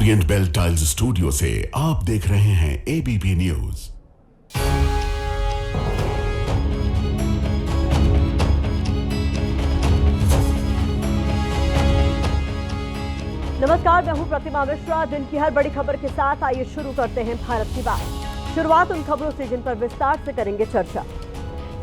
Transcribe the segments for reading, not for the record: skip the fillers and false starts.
Orient bell tiles studio से आप देख रहे हैं एबीपी न्यूज। नमस्कार, मैं हूं प्रतिमा मिश्रा। दिन की हर बड़ी खबर के साथ आइए शुरू करते हैं भारत की बात। शुरुआत उन खबरों से जिन पर विस्तार से करेंगे चर्चा।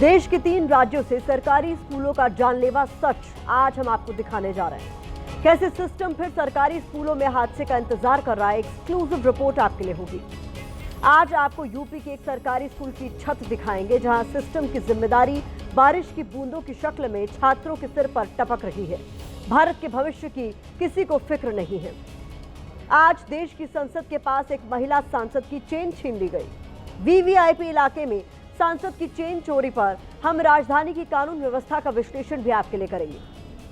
देश के 3 राज्यों से सरकारी स्कूलों का जानलेवा सच आज हम आपको दिखाने जा रहे हैं। कैसे सिस्टम फिर सरकारी स्कूलों में हादसे का इंतजार कर रहा है, एक्सक्लूसिव रिपोर्ट आपके लिए होगी। आज आपको यूपी के एक सरकारी स्कूल की छत दिखाएंगे, जहां सिस्टम की जिम्मेदारी बारिश की बूंदों की शक्ल में छात्रों के सिर पर टपक रही है। भारत के भविष्य की किसी को फिक्र नहीं है। आज देश की संसद के पास एक महिला सांसद की चेन छीन ली गई। वीवीआईपी इलाके में सांसद की चेन चोरी पर हम राजधानी की कानून व्यवस्था का विश्लेषण भी आपके लिए करेंगे।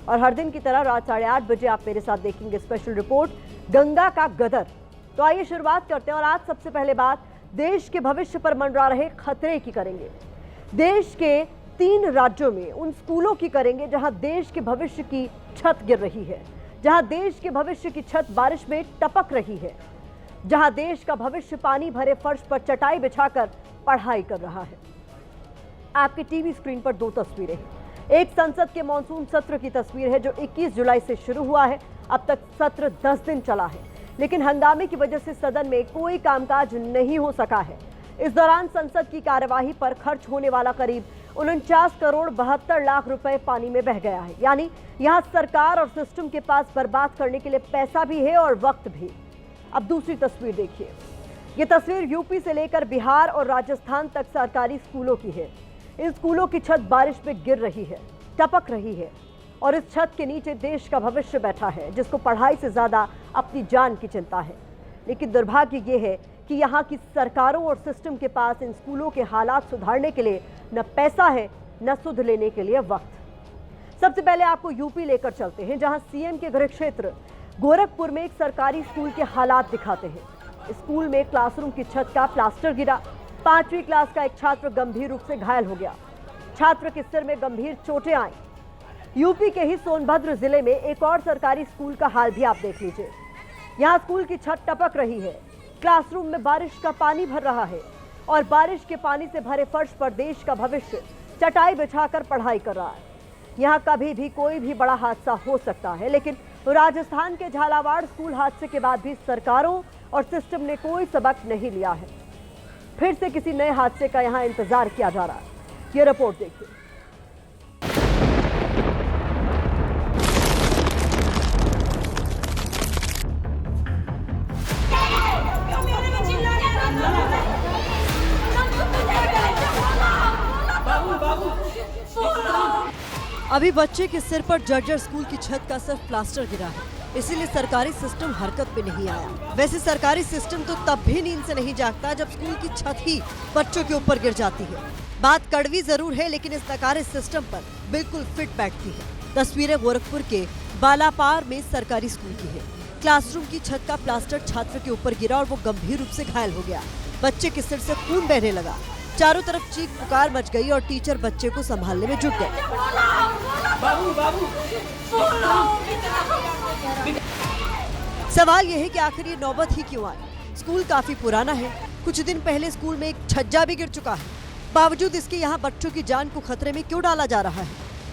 और हर दिन की तरह रात 8:30 बजे आप मेरे साथ देखेंगे स्पेशल रिपोर्ट गंगा का गदर। तो आइए शुरुआत करते हैं और आज सबसे पहले बात देश के भविष्य पर मंडरा रहे खतरे की करेंगे। देश के 3 राज्यों में उन स्कूलों की करेंगे जहां देश के भविष्य की छत गिर रही है, जहां देश के भविष्य की छत बारिश में टपक रही है, जहां देश का भविष्य पानी भरे फर्श पर चटाई बिछाकर पढ़ाई कर रहा है। आपके टीवी स्क्रीन पर 2 तस्वीरें हैं। एक संसद के मॉनसून सत्र की तस्वीर है जो 21 जुलाई से शुरू हुआ है। अब तक सत्र 10 दिन चला है, लेकिन हंगामे की वजह से सदन में कोई कामकाज नहीं हो सका है। इस दौरान संसद की कार्यवाही पर खर्च होने वाला करीब 49 करोड़ 72 लाख रुपए पानी में बह गया है। यानी यहां सरकार और सिस्टम के पास बर्बाद करने के लिए पैसा भी है और वक्त भी। अब दूसरी तस्वीर देखिए। ये तस्वीर यूपी से लेकर बिहार और राजस्थान तक सरकारी स्कूलों की है। इन स्कूलों की छत बारिश में गिर रही है, टपक रही है, और इस छत के नीचे देश का भविष्य बैठा है, जिसको पढ़ाई से ज्यादा अपनी जान की चिंता है। लेकिन दुर्भाग्य ये है कि यहाँ की सरकारों और सिस्टम के पास इन स्कूलों के हालात सुधारने के लिए न पैसा है, न सुध लेने के लिए वक्त। सबसे पहले आपको यूपी लेकर चलते हैं, जहां सीएम के गृह क्षेत्र गोरखपुर में एक सरकारी स्कूल के हालात दिखाते हैं। स्कूल में क्लासरूम की छत का प्लास्टर गिरा। 5वीं क्लास का एक छात्र गंभीर रूप से घायल हो गया। छात्र के सिर में गंभीर चोटें आई। यूपी के ही सोनभद्र जिले में एक और सरकारी स्कूल का हाल भी आप देख लीजिए। यहाँ स्कूल की छत टपक रही है, क्लासरूम में बारिश का पानी भर रहा है और बारिश के पानी से भरे फर्श पर देश का भविष्य चटाई बिछाकर पढ़ाई कर रहा है। यहाँ कभी भी कोई भी बड़ा हादसा हो सकता है, लेकिन राजस्थान के झालावाड़ स्कूल हादसे के बाद भी सरकारों और सिस्टम ने कोई सबक नहीं लिया है। फिर से किसी नए हादसे का यहाँ इंतजार किया जा रहा है। ये रिपोर्ट देखिए। अभी बच्चे के सिर पर जर्जर स्कूल की छत का सिर्फ प्लास्टर गिरा है, इसीलिए सरकारी सिस्टम हरकत पे नहीं आया। वैसे सरकारी सिस्टम तो तब भी नींद से नहीं जागता जब स्कूल की छत ही बच्चों के ऊपर गिर जाती है। बात कड़वी जरूर है, लेकिन इस नकारे सिस्टम पर बिल्कुल फिट बैठती है। तस्वीरें गोरखपुर के बालापार में सरकारी स्कूल की है। क्लासरूम की छत का प्लास्टर छात्र के ऊपर गिरा और वो गंभीर रूप से घायल हो गया। बच्चे के सिर से खून बहने लगा। चारों तरफ चीख पुकार मच गई और टीचर बच्चे को संभालने में जुट गए। सवाल यह है कि आखिर ये नौबत ही क्यों आई। स्कूल काफी पुराना है। कुछ दिन पहले स्कूल में एक छज्जा भी गिर चुका है। बावजूद इसके यहाँ बच्चों की जान को खतरे में क्यों डाला जा रहा है?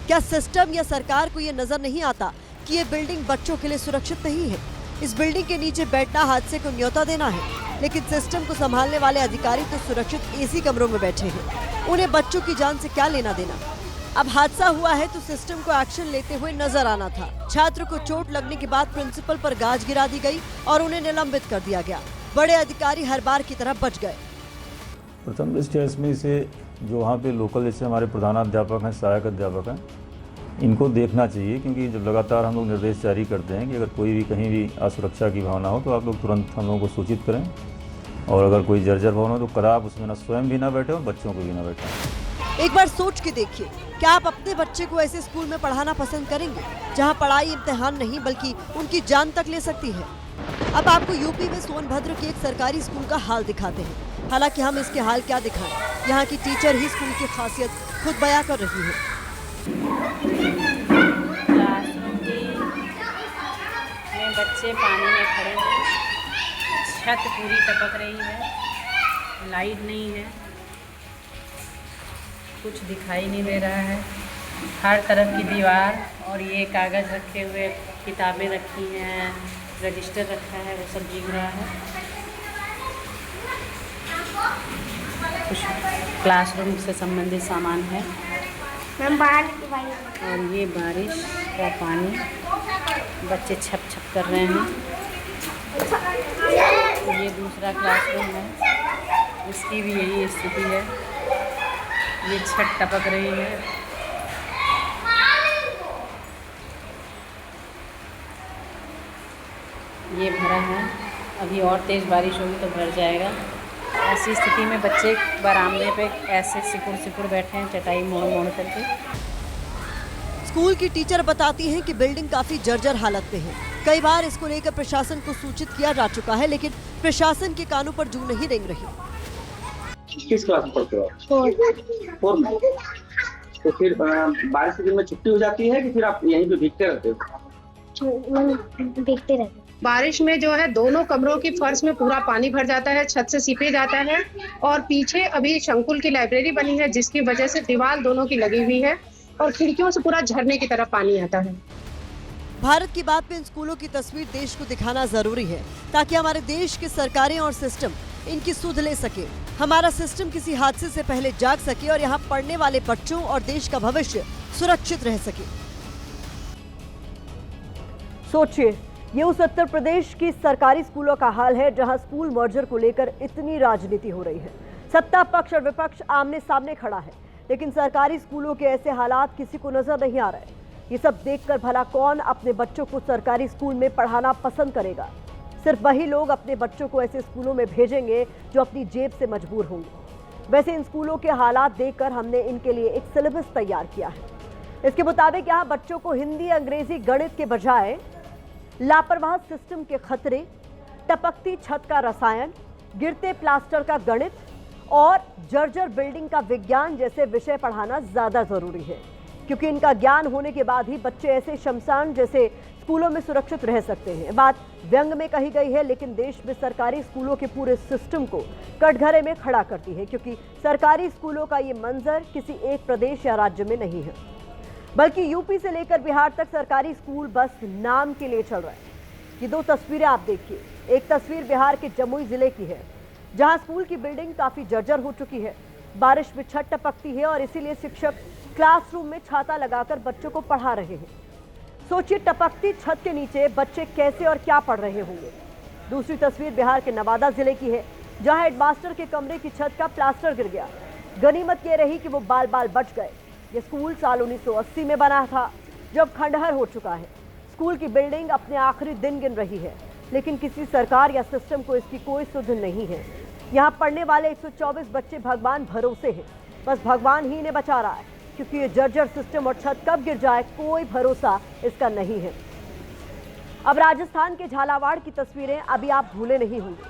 क्या सिस्टम या सरकार को ये नजर नहीं आता कि ये बिल्डिंग बच्चों के लिए सुरक्षित नहीं है? इस बिल्डिंग के नीचे बैठना हादसे को न्योता देना है, लेकिन सिस्टम को संभालने वाले अधिकारी तो सुरक्षित एसी कमरों में बैठे हैं। उन्हें बच्चों की जान से क्या लेना देना? अब हादसा हुआ है तो सिस्टम को एक्शन लेते हुए नजर आना था। छात्र को चोट लगने के बाद प्रिंसिपल पर गाज गिरा दी गई और उन्हें निलंबित कर दिया गया। बड़े अधिकारी हर बार की तरह बच गए। प्रथम दृष्टया इसमें इसे जो वहाँ पे लोकल जैसे हमारे प्रधानाध्यापक हैं, सहायक अध्यापक हैं, इनको देखना चाहिए, क्योंकि जब लगातार हम लोग निर्देश जारी करते हैं कि अगर कोई भी कहीं भी असुरक्षा की भावना हो तो आप लोग तुरंत हम लोगों को सूचित करें, और अगर कोई जर्जर भवन हो तो कदा आप उसमें ना स्वयं भी ना बैठे और बच्चों को भी ना बैठे। एक बार सोच के देखिए, क्या आप अपने बच्चे को ऐसे स्कूल में पढ़ाना पसंद करेंगे जहां पढ़ाई इम्तिहान नहीं बल्कि उनकी जान तक ले सकती है? अब आपको यूपी में सोनभद्र के एक सरकारी स्कूल का हाल दिखाते हैं। हालांकि हम इसके हाल क्या दिखाएं, यहाँ की टीचर ही स्कूल की खासियत खुद बयां कर रही है। क्लासरूम में बच्चे पानी में खड़े हैं। छत पूरी टपक रही है, लाइट नहीं है, कुछ दिखाई नहीं दे रहा है। हर तरफ की दीवार और ये कागज़ रखे हुए, किताबें रखी हैं, रजिस्टर रखा है, वो सब दिख रहा है। कुछ क्लासरूम से संबंधित सामान है और ये बारिश का पानी, बच्चे छप छप कर रहे हैं। ये दूसरा क्लासरूम है, इसकी भी यही स्थिति है, ये छत टपक रही है। ये भरा है, अभी और तेज़ बारिश होगी तो भर जाएगा। ऐसी स्थिति में बच्चे बरामदे पे ऐसे सिकुड़ बैठे हैं, चटाई मोड़ मोड़ करके। स्कूल की टीचर बताती हैं कि बिल्डिंग काफी जर्जर हालत में है। कई बार इसको लेकर प्रशासन को सूचित किया जा चुका है, लेकिन प्रशासन के कानों पर जू नहीं रेंग रही। किस क्लास में पढ़ते हो आप? 4 में। तो फिर बारिश के दिन में छुट्टी हो जाती है कि फिर आप यहीं पे भीगते रहते हो? भीगते रहते। बारिश में जो है दोनों कमरों की फर्श में पूरा पानी भर जाता है, छत से सीपे जाता है और पीछे अभी शंकुल की लाइब्रेरी बनी है, जिसकी वजह से दीवार दोनों की लगी हुई है और खिड़कियों से पूरा झरने की तरफ पानी आता है। भारत की बात पे इन स्कूलों की तस्वीर देश को दिखाना जरूरी है, ताकि हमारे देश के सरकारें और सिस्टम इनकी सुध ले सके, हमारा सिस्टम किसी हादसे से पहले जाग सके और यहाँ पढ़ने वाले बच्चों और देश का भविष्य सुरक्षित रह सके। सोचिए, ये उस उत्तर प्रदेश की सरकारी स्कूलों का हाल है जहां स्कूल मर्जर को लेकर इतनी राजनीति हो रही है। सत्ता पक्ष और विपक्ष आमने सामने खड़ा है, लेकिन सरकारी स्कूलों के ऐसे हालात किसी को नजर नहीं आ रहे। ये सब देखकर भला कौन अपने बच्चों को सरकारी स्कूल में पढ़ाना पसंद करेगा? सिर्फ वही लोग अपने बच्चों को ऐसे स्कूलों में भेजेंगे जो अपनी जेब से मजबूर होंगे। वैसे इन स्कूलों के हालात देखकर हमने इनके लिए एक सिलेबस तैयार किया है। इसके मुताबिक यहाँ बच्चों को हिंदी, अंग्रेजी, गणित के बजाय लापरवाह सिस्टम के खतरे, टपकती छत का रसायन, गिरते प्लास्टर का गणित और जर्जर बिल्डिंग का विज्ञान जैसे विषय पढ़ाना ज्यादा जरूरी है, क्योंकि इनका ज्ञान होने के बाद ही बच्चे ऐसे शमशान जैसे स्कूलों में सुरक्षित रह सकते हैं। बात व्यंग में कही गई है, लेकिन देश में सरकारी स्कूलों के पूरे सिस्टम को कटघरे में खड़ा करती है, क्योंकि सरकारी स्कूलों का ये मंजर किसी एक प्रदेश या राज्य में नहीं है, बल्कि यूपी से लेकर बिहार तक सरकारी स्कूल बस नाम के लिए चल रहा है। ये दो तस्वीरें आप देखिए। एक तस्वीर बिहार के जमुई जिले की है, जहां स्कूल की बिल्डिंग काफी जर्जर हो चुकी है, बारिश में छत टपकती है और इसीलिए शिक्षक क्लासरूम में छाता लगाकर बच्चों को पढ़ा रहे हैं। सोचिए, टपकती छत के नीचे बच्चे कैसे और क्या पढ़ रहे होंगे। दूसरी तस्वीर बिहार के नवादा जिले की है, जहां हेडमास्टर के कमरे की छत का प्लास्टर गिर गया। गनीमत ये रही कि वो बाल बाल बच गए। ये स्कूल साल 1980 में बना था, जब खंडहर हो चुका है। स्कूल की बिल्डिंग अपने आखिरी दिन गिन रही है, लेकिन किसी सरकार या सिस्टम को इसकी कोई सुध नहीं है। यहाँ पढ़ने वाले 124 बच्चे भगवान भरोसे हैं, बस भगवान ही इन्हें बचा रहा है, क्योंकि ये जर्जर सिस्टम और छत कब गिर जाए कोई भरोसा इसका नहीं है। अब राजस्थान के झालावाड़ की तस्वीरें अभी आप भूले नहीं होंगे,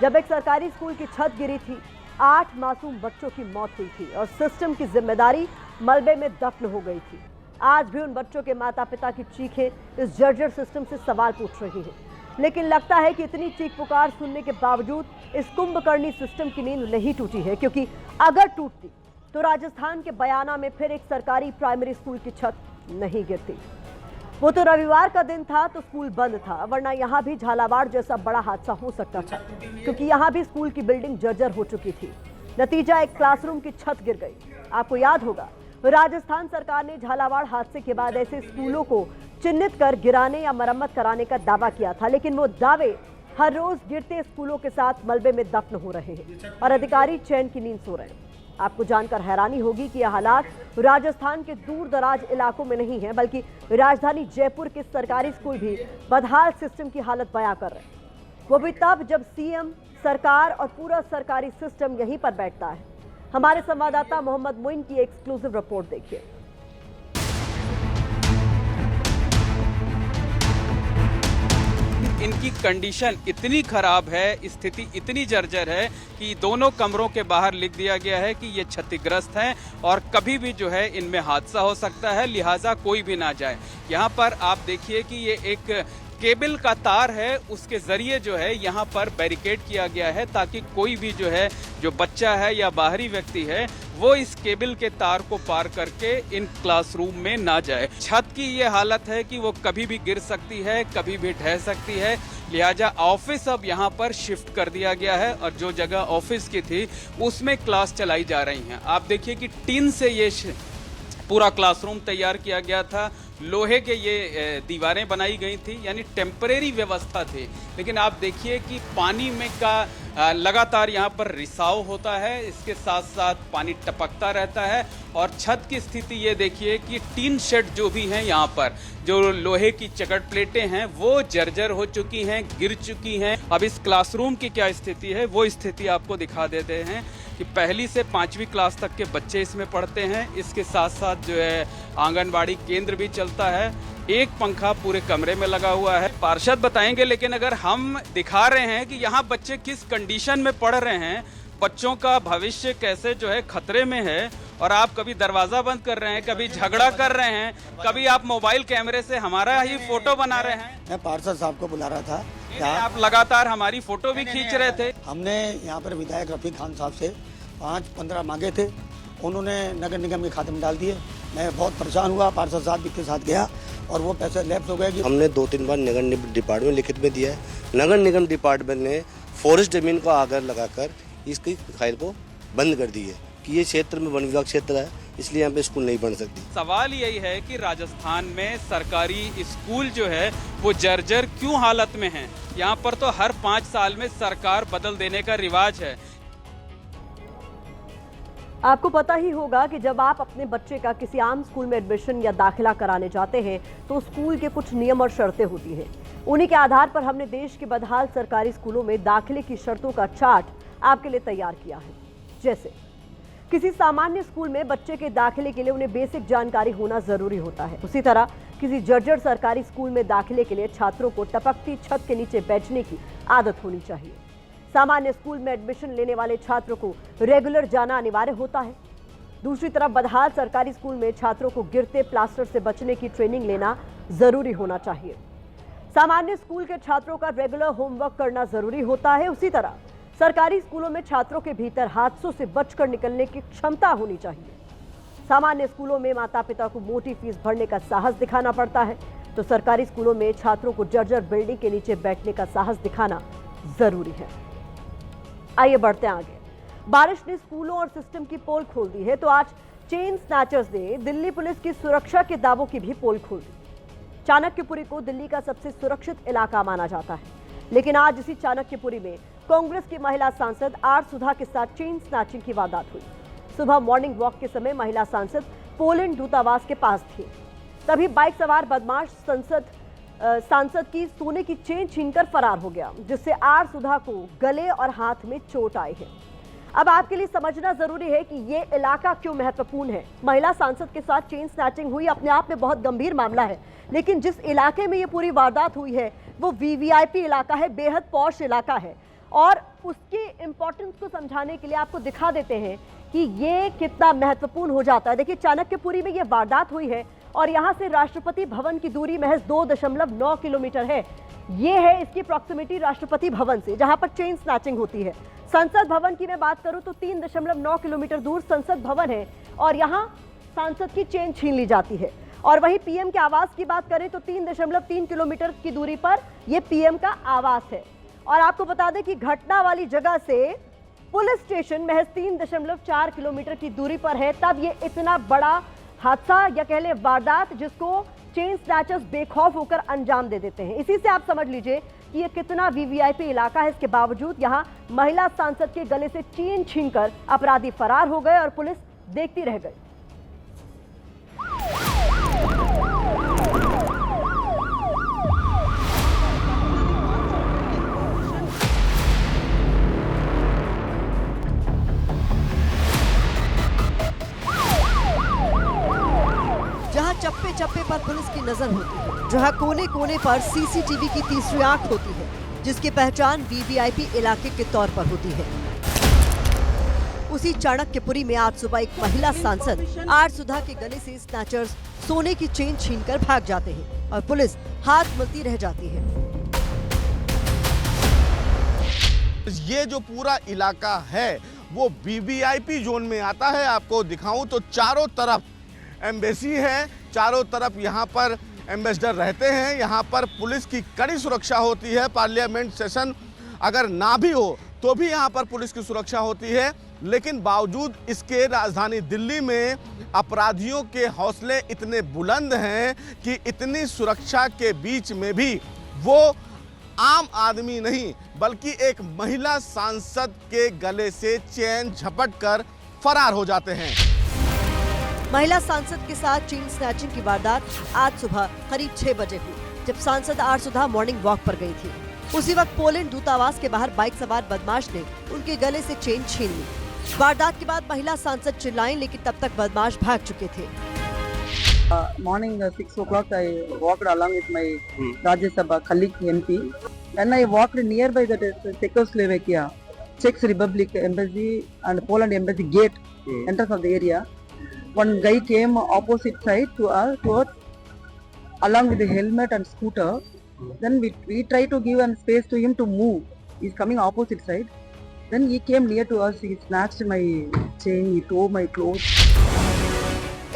जब एक सरकारी स्कूल की छत गिरी थी, 8 मासूम बच्चों की मौत हुई थी और सिस्टम की जिम्मेदारी मलबे में दफन हो गई थी। आज भी उन बच्चों के माता पिता की चीखें इस जर्जर सिस्टम से सवाल पूछ रही हैं, लेकिन लगता है कि इतनी चीख पुकार सुनने के बावजूद इस कुंभकर्णी सिस्टम की नींद नहीं टूटी है, क्योंकि अगर टूटती तो राजस्थान के बयाना में फिर एक सरकारी प्राइमरी स्कूल की छत नहीं गिरती। वो तो रविवार का दिन था तो स्कूल बंद था, वरना यहाँ भी झालावाड़ जैसा बड़ा हादसा हो सकता था, क्योंकि यहाँ भी स्कूल की बिल्डिंग जर्जर हो चुकी थी। नतीजा, एक क्लासरूम की छत गिर गई। आपको याद होगा, राजस्थान सरकार ने झालावाड़ हादसे के बाद ऐसे स्कूलों को चिन्हित कर गिराने या मरम्मत कराने का दावा किया था, लेकिन वो दावे हर रोज गिरते स्कूलों के साथ मलबे में दफन हो रहे हैं और अधिकारी चैन की नींद सो रहे हैं। आपको जानकर हैरानी होगी कि यह हालात राजस्थान के दूर दराज इलाकों में नहीं है, बल्कि राजधानी जयपुर के सरकारी स्कूल भी बदहाल सिस्टम की हालत बयां कर रहे हैं। वो भी तब जब सीएम, सरकार और पूरा सरकारी सिस्टम यहीं पर बैठता है। हमारे संवाददाता मोहम्मद मोइन की एक्सक्लूसिव रिपोर्ट देखिए। इनकी कंडीशन इतनी खराब है, स्थिति इतनी जर्जर है कि दोनों कमरों के बाहर लिख दिया गया है कि ये क्षतिग्रस्त हैं और कभी भी जो है इनमें हादसा हो सकता है, लिहाजा कोई भी ना जाए। यहाँ पर आप देखिए कि ये एक केबल का तार है उसके जरिए जो है यहाँ पर बैरिकेड किया गया है ताकि कोई भी जो है जो बच्चा है या बाहरी व्यक्ति है वो इस केबल के तार को पार करके इन क्लासरूम में ना जाए। छत की ये हालत है कि वो कभी भी गिर सकती है, कभी भी ढह सकती है, लिहाजा ऑफिस अब यहाँ पर शिफ्ट कर दिया गया है और जो जगह ऑफिस की थी उसमें क्लास चलाई जा रही हैं। आप देखिए कि टीन से ये पूरा क्लासरूम तैयार किया गया था, लोहे के ये दीवारें बनाई गई थी, यानी टेम्परेरी व्यवस्था थी। लेकिन आप देखिए कि पानी में का लगातार यहाँ पर रिसाव होता है, इसके साथ साथ पानी टपकता रहता है और छत की स्थिति ये देखिए कि टीन शेड जो भी हैं यहाँ पर जो लोहे की चकट प्लेटें हैं वो जर्जर हो चुकी हैं, गिर चुकी हैं। अब इस क्लासरूम की क्या स्थिति है वो स्थिति आपको दिखा देते हैं कि पहली से 5वीं क्लास तक के बच्चे इसमें पढ़ते हैं। इसके साथ साथ जो है आंगनबाड़ी केंद्र भी चलता है, एक पंखा पूरे कमरे में लगा हुआ है। पार्षद बताएंगे, लेकिन अगर हम दिखा रहे हैं कि यहाँ बच्चे किस कंडीशन में पढ़ रहे हैं, बच्चों का भविष्य कैसे जो है खतरे में है, और आप कभी दरवाजा बंद कर रहे हैं, कभी झगड़ा कर रहे हैं, कभी आप मोबाइल कैमरे से हमारा ही फोटो बना रहे हैं। मैं पार्षद साहब को बुला रहा था। आप लगातार हमारी फोटो भी खींच रहे थे। हमने यहाँ पर विधायक रफीक खान साहब से 5-15 मांगे थे, उन्होंने नगर निगम के खाते में डाल दिए। मैं बहुत परेशान हुआ, पार्षद साहब के साथ गया और वो पैसे लैप्स हो गए। हमने 2-3 बार नगर निगम डिपार्टमेंट लिखित में दिया है। नगर निगम डिपार्टमेंट ने फॉरेस्ट जमीन को आगर लगाकर इसकी फाइल को बंद कर दी है कि ये क्षेत्र में वन विभाग क्षेत्र है, इसलिए यहाँ पे स्कूल नहीं बन सकती। सवाल यही है कि राजस्थान में सरकारी स्कूल जो है वो जर्जर क्यों हालत में है। यहाँ पर तो हर 5 साल में सरकार बदल देने का रिवाज है। आपको पता ही होगा कि जब आप अपने बच्चे का किसी आम स्कूल में एडमिशन या दाखिला कराने जाते हैं तो स्कूल के कुछ नियम और शर्तें होती हैं। उन्हीं के आधार पर हमने देश के बदहाल सरकारी स्कूलों में दाखिले की शर्तों का चार्ट आपके लिए तैयार किया है। जैसे किसी सामान्य स्कूल में बच्चे के दाखिले के लिए उन्हें बेसिक जानकारी होना जरूरी होता है। उसी तरह किसी जर्जर सरकारी स्कूल में दाखिले के लिए छात्रों को टपकती छत के नीचे बैठने की आदत होनी चाहिए। सामान्य स्कूल में एडमिशन लेने वाले छात्रों को रेगुलर जाना अनिवार्य होता है। दूसरी तरफ बदहाल सरकारी स्कूल में छात्रों को गिरते प्लास्टर से बचने की ट्रेनिंग लेना जरूरी होना चाहिए। सामान्य स्कूल के छात्रों का रेगुलर होमवर्क करना जरूरी होता है। उसी तरह सरकारी स्कूलों में छात्रों के भीतर हादसों से बचकर निकलने की क्षमता होनी चाहिए। सामान्य स्कूलों में माता पिता को मोटी फीस भरने का साहस दिखाना पड़ता है, तो सरकारी स्कूलों में छात्रों को जर्जर बिल्डिंग के नीचे बैठने का साहस दिखाना जरूरी है। आइए बढ़ते हैं आगे। बारिश ने स्कूलों और सिस्टम की पोल खोल दी है, तो आज चेन स्नैचर्स ने दिल्ली पुलिस की सुरक्षा के दावों की भी पोल खोल दी। चाणक्यपुरी को दिल्ली का सबसे सुरक्षित इलाका माना जाता है, लेकिन आज इसी चाणक्यपुरी में कांग्रेस की महिला सांसद आर सुधा के साथ चेन स्नैचिंग की वारदात हुई। सुबह मॉर्निंग वॉक के समय महिला सांसद पोलैंड दूतावास के पास थी, तभी बाइक सवार बदमाश सांसद की सोने की चेन छीनकर फरार हो गया, जिससे आर सुधा को गले और हाथ में चोट आई है। अब आपके लिए समझना जरूरी है कि ये इलाका क्यों महत्वपूर्ण है। महिला सांसद के साथ चेन स्नैचिंग हुई, अपने आप में बहुत गंभीर मामला है, लेकिन जिस इलाके में ये पूरी वारदात हुई है वो वीवीआईपी इलाका है, बेहद पॉश इलाका है। और उसकी इंपॉर्टेंस को समझाने के लिए आपको दिखा देते हैं कि ये कितना महत्वपूर्ण हो जाता है। देखिए, चाणक्यपुरी में ये वारदात हुई है और यहाँ से राष्ट्रपति भवन की दूरी महज 2.9 किलोमीटर है। ये है इसकी प्रॉक्सिमिटी राष्ट्रपति भवन से, जहाँ पर चेन स्नैचिंग होती है। संसद भवन की मैं बात करूँ तो 3.9 किलोमीटर दूर संसद भवन है और यहाँ सांसद की चेन छीन ली जाती है। और वहीं पीएम के आवास की बात करें तो 3.3 किलोमीटर की दूरी पर यह पीएम का आवास है। और आपको बता दें कि घटना वाली जगह से पुलिस स्टेशन महज 3.4 किलोमीटर की दूरी पर है। तब ये इतना बड़ा हादसा या कह लें वारदात जिसको चेन स्नैचर्स बेखौफ होकर अंजाम दे देते हैं। इसी से आप समझ लीजिए कि ये कितना वीवीआईपी इलाका है। इसके बावजूद यहाँ महिला सांसद के गले से चेन छीनकर अपराधी फरार हो गए और पुलिस देखती रह गई। चप्पे चप्पे पर पुलिस की नजर होती है, जहां कोने कोने पर सीसीटीवी की तीसरी आंख होती है, जिसकी पहचान वीवीआईपी इलाके के तौर पर होती है। उसी चाणक्यपुरी में आज सुबह एक महिला सांसद आर सुधा के गले से स्नैचर्स सोने की चेन छीनकर भाग जाते हैं और पुलिस हाथ मलती रह जाती है। ये जो पूरा इलाका है वो वीवीआईपी जोन में आता है। आपको दिखाऊं तो चारों तरफ एम्बेसी है, चारों तरफ यहाँ पर एम्बेसडर रहते हैं, यहाँ पर पुलिस की कड़ी सुरक्षा होती है। पार्लियामेंट सेशन अगर ना भी हो तो भी यहाँ पर पुलिस की सुरक्षा होती है। लेकिन बावजूद इसके राजधानी दिल्ली में अपराधियों के हौसले इतने बुलंद हैं कि इतनी सुरक्षा के बीच में भी वो आम आदमी नहीं बल्कि एक महिला सांसद के गले से चेन झपटकर फरार हो जाते हैं। महिला सांसद के साथ चेन स्नैचिंग की वारदात आज सुबह करीब 6 बजे हुई, जब सांसद आर सुधा मॉर्निंग वॉक पर गई थी। उसी वक्त पोलैंड दूतावास के बाहर बाइक सवार बदमाश ने उनके गले से चेन छीन ली। वारदात के बाद महिला सांसद चिल्लाईं, लेकिन तब तक बदमाश भाग चुके थे। Morning 6 o'clock, I walked along with my Rajya Sabha colleague MP. When I walked nearby the Czechoslovakia, Czech Republic embassy and Poland embassy gate, entrance of the area, one guy came opposite side to us, along with the helmet and scooter. Then we tried to give an space to him to move. He's coming opposite side. Then he came near to us. He snatched my chain. He tore my clothes.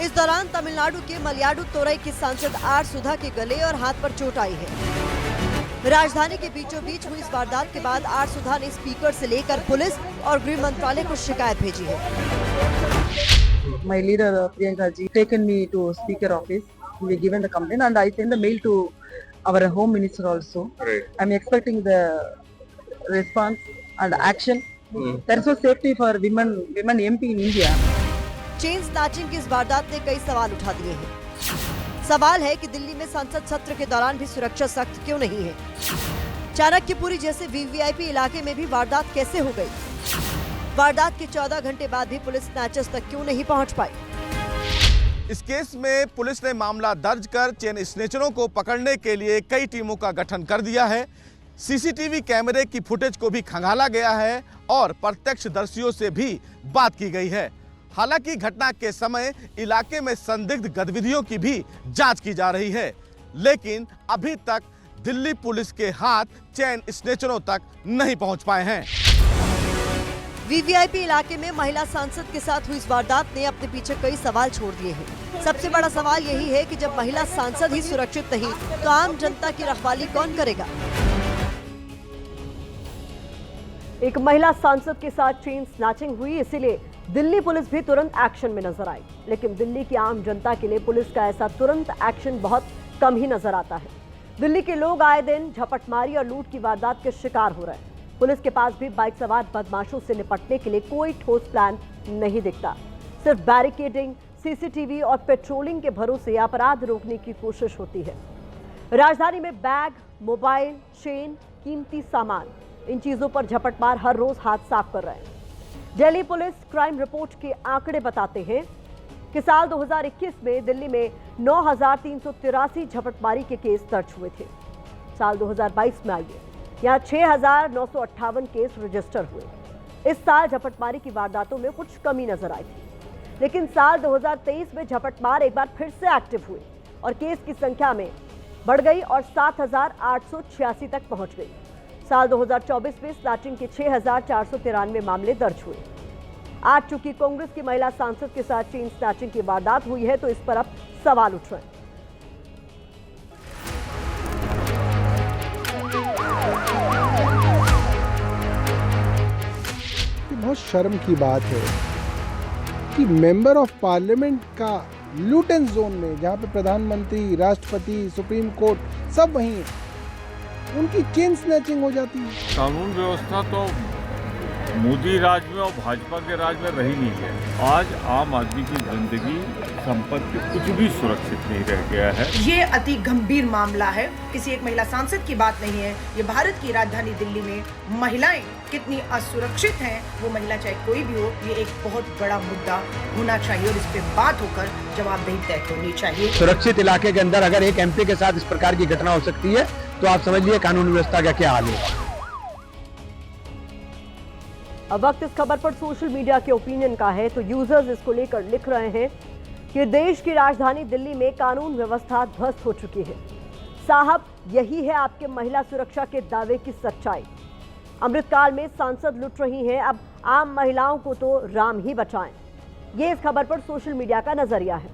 इस दौरान तमिलनाडु के मलयाडुतुरई के सांसद are सुधा के गले और हाथ पर चोट आई है। राजधानी के बीचों बीच हुई इस वारदात के बाद आर सुधा ने स्पीकर से लेकर पुलिस और गृह मंत्रालय को शिकायत भेजी है। My leader Priyanka ji taken me to speaker office. We given the complaint and I sent the mail to our home minister also. Right. I'm expecting the response and action. There is no safety for women MP in India. Chain snatching की इस वारदात ने कई सवाल उठा दिए हैं। सवाल है कि दिल्ली में संसद सत्र के दौरान भी सुरक्षा सख्त क्यों नहीं है? चाणक्यपुरी जैसे वीवीआईपी इलाके में भी वारदात कैसे हो गई? वारदात के 14 घंटे बाद भी पुलिस स्नैचर्स तक क्यों नहीं पहुंच पाई? इस केस में पुलिस ने मामला दर्ज कर चेन स्नेचरों को पकड़ने के लिए कई टीमों का गठन कर दिया है। सीसीटीवी कैमरे की फुटेज को भी खंगाला गया है और प्रत्यक्षदर्शियों से भी बात की गई है। हालांकि घटना के समय इलाके में संदिग्ध गतिविधियों की भी जांच की जा रही है, लेकिन अभी तक दिल्ली पुलिस के हाथ चेन स्नेचरों तक नहीं पहुंच पाए हैं। वीवीआईपी इलाके में महिला सांसद के साथ हुई इस वारदात ने अपने पीछे कई सवाल छोड़ दिए हैं। सबसे बड़ा सवाल यही है कि जब महिला सांसद ही सुरक्षित नहीं तो आम जनता की रखवाली कौन करेगा? एक महिला सांसद के साथ चेन स्नैचिंग हुई, इसीलिए दिल्ली पुलिस भी तुरंत एक्शन में नजर आई। लेकिन दिल्ली की आम जनता के लिए पुलिस का ऐसा तुरंत एक्शन बहुत कम ही नजर आता है। दिल्ली के लोग आए दिन झपटमारी और लूट की वारदात के शिकार हो रहे हैं। पुलिस के पास भी बाइक सवार बदमाशों से निपटने के लिए कोई ठोस प्लान नहीं दिखता। सिर्फ बैरिकेडिंग, सीसीटीवी और पेट्रोलिंग के भरोसे अपराध रोकने की कोशिश होती है। राजधानी में बैग, मोबाइल, चेन, कीमती सामान, इन चीजों पर झपटमार हर रोज हाथ साफ कर रहे हैं। दिल्ली पुलिस क्राइम रिपोर्ट के आंकड़े बताते हैं कि साल 2021 में दिल्ली में 9,383 झपटमारी के केस दर्ज हुए थे। साल 2022 में आइए, यहाँ 6,958 केस रजिस्टर हुए। इस साल झपटमारी की वारदातों में कुछ कमी नजर आई थी, लेकिन साल 2023 में झपटमार एक बार फिर से एक्टिव हुए और केस की संख्या में बढ़ गई और 7,886 तक पहुंच गई। साल 2024 में स्नैचिंग के 6,493 मामले दर्ज हुए। आज चूंकि कांग्रेस की महिला सांसद के साथ चेन स्नैचिंग की वारदात हुई है, तो इस पर अब सवाल उठ रहे हैं। बहुत शर्म की बात है कि मेंबर ऑफ पार्लियामेंट का लूटन जोन में, जहां पे प्रधानमंत्री, राष्ट्रपति, सुप्रीम कोर्ट सब वहीं है, उनकी चेन स्नैचिंग हो जाती है। कानून व्यवस्था तो मोदी राज में और भाजपा के राज में रही नहीं है। आज आम आदमी की जिंदगी, संपत्ति कुछ भी सुरक्षित नहीं रह गया है। ये अति गंभीर मामला है, किसी एक महिला सांसद की बात नहीं है। ये भारत की राजधानी दिल्ली में महिलाएं कितनी असुरक्षित हैं, वो महिला चाहे कोई भी हो, ये एक बहुत बड़ा मुद्दा होना चाहिए और इस पे बात होकर जवाबदेही तय होनी चाहिए। सुरक्षित इलाके के अंदर अगर एक एमपी के साथ इस प्रकार की घटना हो सकती है, तो आप समझ लीजिए कानून व्यवस्था का क्या हाल है। अब वक्त इस खबर पर सोशल मीडिया के ओपिनियन का है, तो यूजर्स इसको लेकर लिख रहे हैं कि देश की राजधानी दिल्ली में कानून व्यवस्था ध्वस्त हो चुकी है। साहब, यही है आपके महिला सुरक्षा के दावे की सच्चाई। अमृतकाल में सांसद लुट रही हैं, अब आम महिलाओं को तो राम ही बचाएं। ये इस खबर पर सोशल मीडिया का नजरिया है।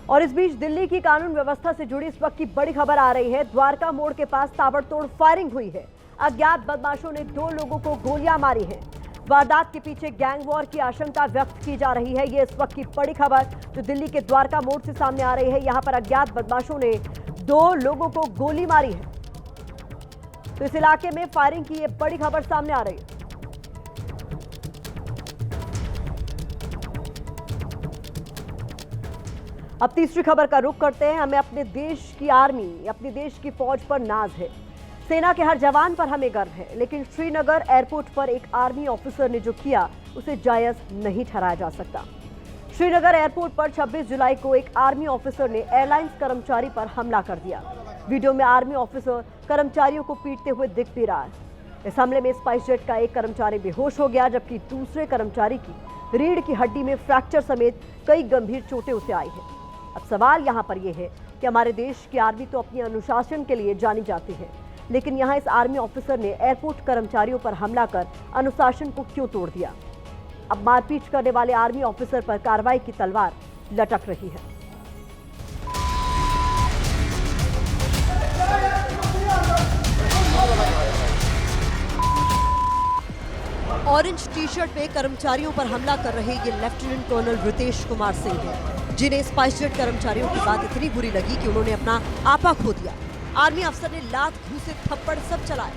और इस बीच दिल्ली की कानून व्यवस्था से जुड़ी इस वक्त की बड़ी खबर आ रही है। द्वारका मोड़ के पास ताबड़तोड़ फायरिंग हुई है। अज्ञात बदमाशों ने 2 लोगों को गोलियां मारी हैं। वारदात के पीछे गैंग वॉर की आशंका व्यक्त की जा रही है। ये इस वक्त की बड़ी खबर जो दिल्ली के द्वारका मोड़ से सामने आ रही है। यहां पर अज्ञात बदमाशों ने 2 लोगों को गोली मारी है। तो इस इलाके में फायरिंग की ये बड़ी खबर सामने आ रही है। अब तीसरी खबर का रुख करते हैं। हमें अपने देश की आर्मी, अपने देश की फौज पर नाज है। सेना के हर जवान पर हमें गर्व है, लेकिन श्रीनगर एयरपोर्ट पर एक आर्मी ऑफिसर ने जो किया उसे जायज नहीं ठहराया जा सकता। श्रीनगर एयरपोर्ट पर 26 जुलाई को एक आर्मी ऑफिसर ने एयरलाइंस कर्मचारी पर हमला कर दिया। वीडियो में आर्मी ऑफिसर कर्मचारियों को पीटते हुए दिख भी रहा है। इस हमले में स्पाइसजेट का एक कर्मचारी बेहोश हो गया, जबकि दूसरे कर्मचारी की रीढ़ की हड्डी में फ्रैक्चर समेत कई गंभीर चोटें उसे आई हैं। अब सवाल यहाँ पर यह है कि हमारे देश की आर्मी तो अपनी अनुशासन के लिए जानी जाती है, लेकिन यहाँ इस आर्मी ऑफिसर ने एयरपोर्ट कर्मचारियों पर हमला कर अनुशासन को क्यों तोड़ दिया? अब मारपीट करने वाले आर्मी ऑफिसर पर कार्रवाई की तलवार लटक रही है। ऑरेंज टी शर्ट में कर्मचारियों पर हमला कर रहे ये लेफ्टिनेंट कर्नल रितेश कुमार सिंह हैं, जिन्हें स्पाइसजेट कर्मचारियों की बात इतनी बुरी लगी कि उन्होंने अपना आपा खो दिया। आर्मी अफसर ने लात, घूंसे, थप्पड़ सब चलाए।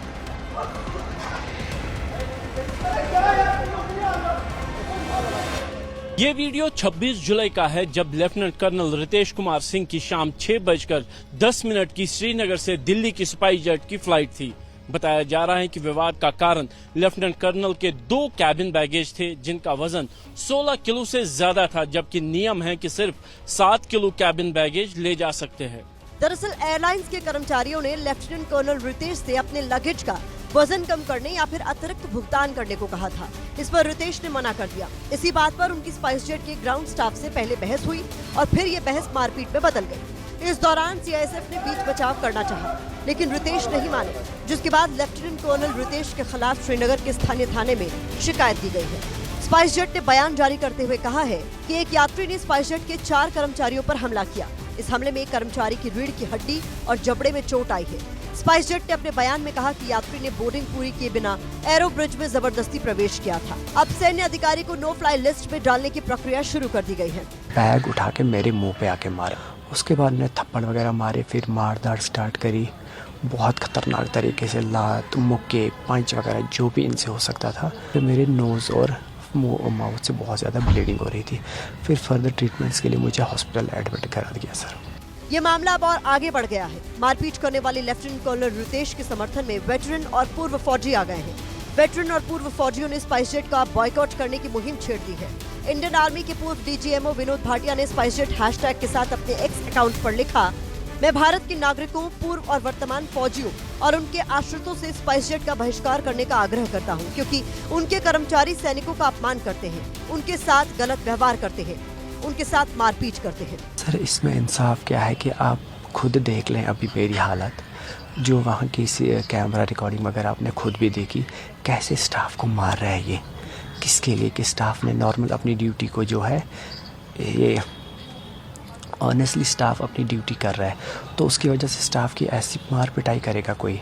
ये वीडियो 26 जुलाई का है, जब लेफ्टिनेंट कर्नल रितेश कुमार सिंह की शाम 6:10 की श्रीनगर से दिल्ली की स्पाइसजेट की फ्लाइट थी। बताया जा रहा है कि विवाद का कारण लेफ्टिनेंट कर्नल के 2 कैबिन बैगेज थे, जिनका वजन 16 किलो से ज्यादा था, जबकि नियम है कि सिर्फ 7 किलो कैबिन बैगेज ले जा सकते हैं। दरअसल एयरलाइंस के कर्मचारियों ने लेफ्टिनेंट कर्नल रितेश से अपने लगेज का वजन कम करने या फिर अतिरिक्त भुगतान करने को कहा था। इस पर रितेश ने मना कर दिया। इसी बात पर उनकी स्पाइसजेट के ग्राउंड स्टाफ से पहले बहस हुई और फिर ये बहस मारपीट में बदल गई। इस दौरान सीआईएसएफ ने बीच बचाव करना चाहा, लेकिन रितेश नहीं माने, जिसके बाद लेफ्टिनेंट कर्नल रितेश के खिलाफ श्रीनगर के स्थानीय थाने में शिकायत दी गई है। स्पाइसजेट ने बयान जारी करते हुए कहा है कि एक यात्री ने स्पाइसजेट के 4 कर्मचारियों पर हमला किया। इस हमले में एक कर्मचारी की रीढ़ की हड्डी और जबड़े में चोट आई है। स्पाइसजेट ने अपने बयान में कहा कि यात्री ने बोर्डिंग पूरी किए बिना एरो ब्रिज में जबरदस्ती प्रवेश किया था। अब सैन्य अधिकारी को नो फ्लाई लिस्ट में डालने की प्रक्रिया शुरू कर दी गई है। बैग उठा के मेरे मुंह पे आके मारा, उसके बाद ने थप्पड़ वगैरह मारे, फिर मारदार स्टार्ट करी। बहुत खतरनाक तरीके से लात, मुक्के, पंच वगैरह जो भी इनसे हो सकता था। फिर मेरे नोज और माउथ से बहुत ज़्यादा ब्लीडिंग हो रही थी। फिर फर्दर ट्रीटमेंट्स के लिए मुझे हॉस्पिटल एडमिट करा दिया सर। ये मामला अब और आगे बढ़ गया है। मारपीट करने वाले लेफ्टिनेंट कर्नल रितेश के समर्थन में वेटरन और पूर्व फौजी आ गए हैं। वेटरन और पूर्व फौजियों ने स्पाइसजेट का बॉयकॉट करने की मुहिम छेड़ दी है। इंडियन आर्मी के पूर्व डीजीएमओ विनोद भाटिया ने स्पाइसजेट हैशटैग के साथ अपने एक्स अकाउंट पर लिखा, मैं भारत के नागरिकों, पूर्व और वर्तमान फौजियों और उनके आश्रितों से स्पाइसजेट का बहिष्कार करने का आग्रह करता हूं, क्योंकि उनके कर्मचारी सैनिकों का अपमान करते हैं, उनके साथ गलत व्यवहार करते हैं, उनके साथ मारपीट करते हैं। सर, इसमें इंसाफ क्या है कि आप खुद देख लें अभी मेरी हालत, जो वहाँ की कैमरा रिकॉर्डिंग वगैरह आपने खुद भी देखी, कैसे स्टाफ को मार रहा है। ये किसके लिए कि स्टाफ ने नॉर्मल अपनी ड्यूटी को जो है, ये ऑनेस्टली स्टाफ अपनी ड्यूटी कर रहा है, तो उसकी वजह से स्टाफ की ऐसी मार पिटाई करेगा कोई।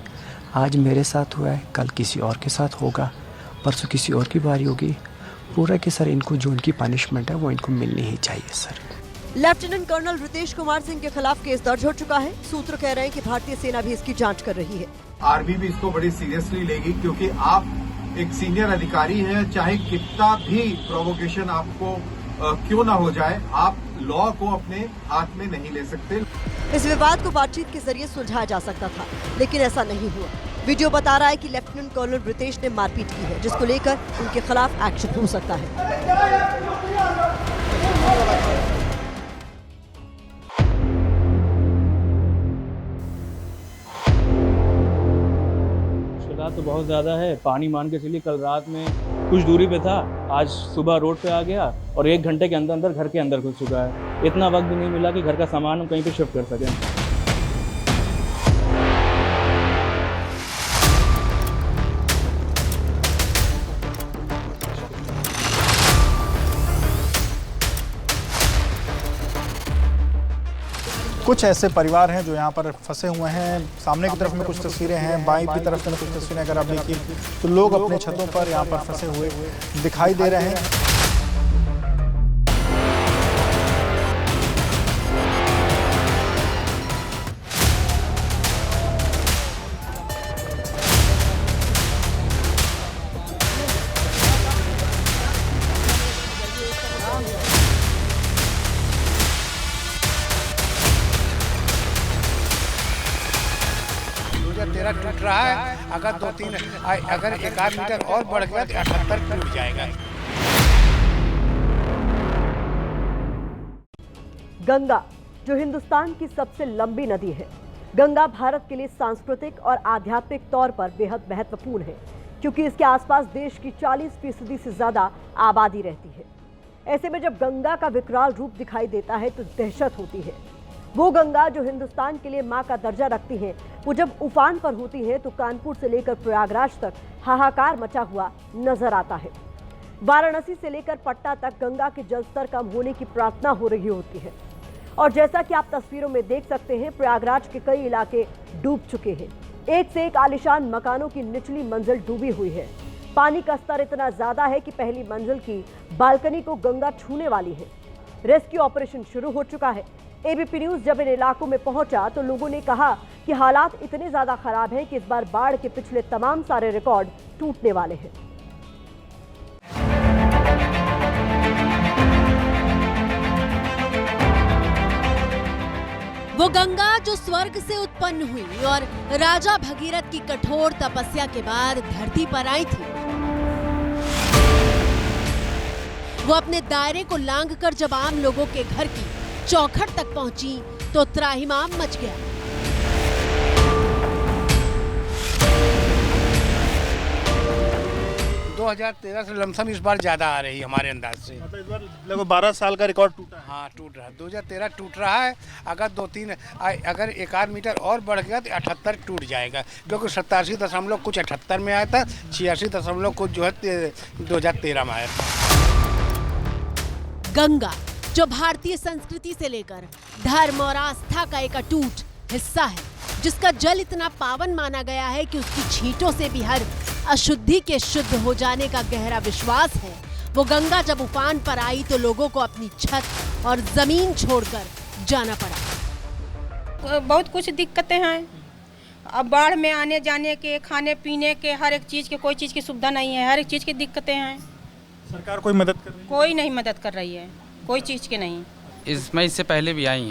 आज मेरे साथ हुआ है, कल किसी और के साथ होगा, परसों किसी और की बारी होगी। पूरा कि सर इनको जो उनकी पनिशमेंट है वो इनको मिलनी ही चाहिए sir. Lieutenant colonel Ritesh Kumar Singh के खिलाफ केस दर्ज हो चुका है। सूत्र कह रहे हैं कि भारतीय सेना भी इसकी जांच कर रही है। आर्मी भी इसको बड़ी सीरियसली लेगी, क्योंकि आप एक सीनियर अधिकारी हैं, चाहे कितना भी प्रोवोकेशन आपको क्यों ना हो जाए, आप लॉ को अपने हाथ में नहीं ले सकते। इस विवाद को बातचीत के जरिए सुलझाया जा सकता था, लेकिन ऐसा नहीं हुआ। वीडियो बता रहा है कि लेफ्टिनेंट कर्नल रितेश ने मारपीट की है, जिसको लेकर उनके खिलाफ एक्शन हो सकता है। मुश्किलात तो बहुत ज़्यादा है। पानी मान के चलिए, कल रात में कुछ दूरी पे था, आज सुबह रोड पे आ गया और 1 घंटे के अंदर अंदर घर के अंदर घुस चुका है। इतना वक्त भी नहीं मिला कि घर का सामान हम कहीं पे शिफ्ट कर सकें। कुछ ऐसे परिवार हैं जो यहाँ पर फंसे हुए हैं। सामने की तरफ में कुछ तस्वीरें हैं, बाईं की तरफ में कुछ तस्वीरें अगर आप देखिए तो लोग अपने छतों पर यहाँ पर फंसे हुए दिखाई दे रहे हैं। टूट रहा है, अगर 1 मीटर और बढ़ गया तो 78 टूट जाएगा। गंगा, जो हिंदुस्तान की सबसे लंबी नदी है, गंगा भारत के लिए सांस्कृतिक और आध्यात्मिक तौर पर बेहद महत्वपूर्ण है, क्योंकि इसके आसपास देश की 40% से ज्यादा आबादी रहती है। ऐसे में जब गंगा का विकराल रूप दिखाई देता है तो दहशत होती है। वो गंगा जो हिंदुस्तान के लिए मां का दर्जा रखती है, वो जब उफान पर होती है तो कानपुर से लेकर प्रयागराज तक हाहाकार मचा हुआ नजर आता है। वाराणसी से लेकर पटना तक गंगा के जलस्तर कम होने की प्रार्थना हो रही होती है। और जैसा कि आप तस्वीरों में देख सकते हैं, प्रयागराज के कई इलाके डूब चुके हैं। एक से एक आलीशान मकानों की निचली मंजिल डूबी हुई है। पानी का स्तर इतना ज्यादा है कि पहली मंजिल की बालकनी को गंगा छूने वाली है। रेस्क्यू ऑपरेशन शुरू हो चुका है। एबीपी न्यूज जब इन इलाकों में पहुंचा तो लोगों ने कहा कि हालात इतने ज्यादा खराब हैं कि इस बार बाढ़ के पिछले तमाम सारे रिकॉर्ड टूटने वाले हैं। वो गंगा जो स्वर्ग से उत्पन्न हुई और राजा भगीरथ की कठोर तपस्या के बाद धरती पर आई थी, वो अपने दायरे को लांघकर जब आम लोगों के घर की चौखट तक पहुंची तो त्राहिमाम मच गया। दो 2013 से लमसम इस बार ज्यादा आ रही है हमारे अंदाज से। मतलब इस बार लगभग 12 साल का रिकॉर्ड टूटा है। हाँ, टूट रहा है। 2013 टूट रहा है। अगर 1 मीटर और बढ़ गया तो 78 टूट जाएगा, क्योंकि 87 दशमलव कुछ 78 में आया था, 86 दशमलव कुछ जो है 2013 में आया था। गंगा जो भारतीय संस्कृति से लेकर धर्म और आस्था का एक अटूट हिस्सा है, जिसका जल इतना पावन माना गया है कि उसकी छींटों से भी हर अशुद्धि के शुद्ध हो जाने का गहरा विश्वास है। वो गंगा जब उफान पर आई तो लोगों को अपनी छत और जमीन छोड़कर जाना पड़ा। बहुत कुछ दिक्कतें हैं। अब बाढ़ में आने जाने के, खाने पीने के, हर एक चीज के, कोई चीज की सुविधा नहीं है। हर एक चीज की दिक्कतें हैं। सरकार कोई मदद कर रही है? कोई नहीं मदद कर रही है, कोई चीज की नहीं। इससे पहले भी आई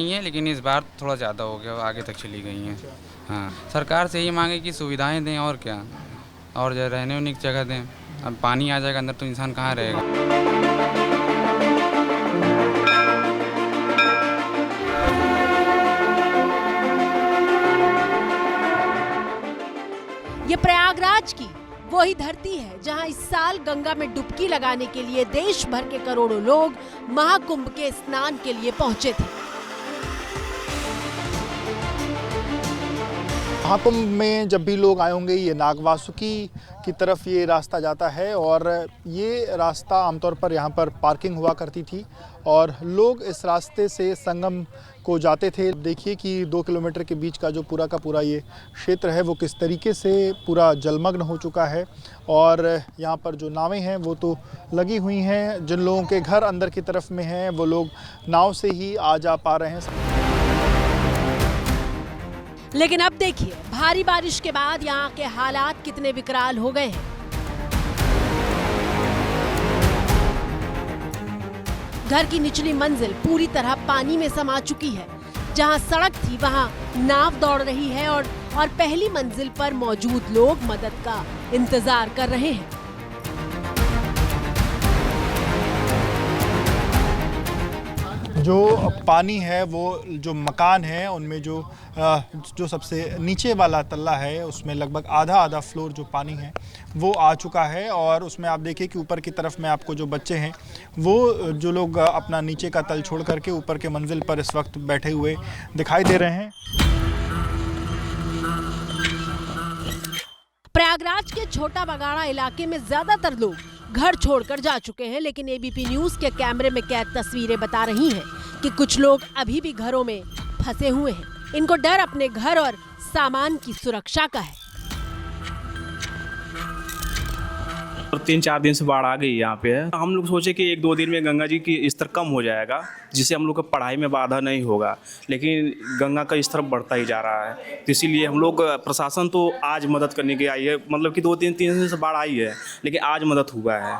हैं, लेकिन इस बार थोड़ा ज़्यादा हो गया, आगे तक चली गई हैं। हाँ, सरकार से यही मांगे कि सुविधाएं दें और क्या, और जो रहने उन्हीं की जगह दें। अब पानी आ जाएगा अंदर तो इंसान कहाँ रहेगा। ये प्रयागराज की वही धरती है जहां इस साल गंगा में डुबकी लगाने के लिए देश भर के करोड़ों लोग महाकुंभ के स्नान के लिए पहुंचे थे। महाकुंभ में जब भी लोग आए होंगे, ये नागवासुकी की तरफ ये रास्ता जाता है और ये रास्ता आमतौर पर यहाँ पर पार्किंग हुआ करती थी और लोग इस रास्ते से संगम को जाते थे। देखिए कि 2 किलोमीटर के बीच का जो पूरा का पूरा ये क्षेत्र है वो किस तरीके से पूरा जलमग्न हो चुका है और यहाँ पर जो नावें हैं वो तो लगी हुई हैं। जिन लोगों के घर अंदर की तरफ में हैं वो लोग नाव से ही आ जा पा रहे हैं। लेकिन अब देखिए भारी बारिश के बाद यहाँ के हालात कितने विकराल हो गए हैं। घर की निचली मंजिल पूरी तरह पानी में समा चुकी है। जहां सड़क थी वहां नाव दौड़ रही है और पहली मंजिल पर मौजूद लोग मदद का इंतजार कर रहे हैं। जो पानी है वो जो मकान है उनमें जो सबसे नीचे वाला तल्ला है उसमें लगभग आधा फ्लोर जो पानी है वो आ चुका है। और उसमें आप देखिए कि ऊपर की तरफ में आपको जो बच्चे हैं वो जो लोग अपना नीचे का तल छोड़ करके ऊपर के मंजिल पर इस वक्त बैठे हुए दिखाई दे रहे हैं। प्रयागराज के छोटा बगाड़ा इलाके में ज्यादातर लोग घर छोड़कर जा चुके हैं, लेकिन एबीपी न्यूज के कैमरे में कैद तस्वीरें बता रही हैं कि कुछ लोग अभी भी घरों में फंसे हुए हैं। इनको डर अपने घर और सामान की सुरक्षा का है। 3-4 दिन से बाढ़ आ गई यहाँ पे है। हम लोग सोचे कि 1-2 दिन में गंगा जी की स्तर कम हो जाएगा, जिससे हम लोग को पढ़ाई में बाधा नहीं होगा, लेकिन गंगा का स्तर बढ़ता ही जा रहा है। तो इसीलिए हम लोग प्रशासन तो आज मदद करने के आई है, मतलब कि 2-3 दिन से बाढ़ आई है, लेकिन आज मदद हुआ है।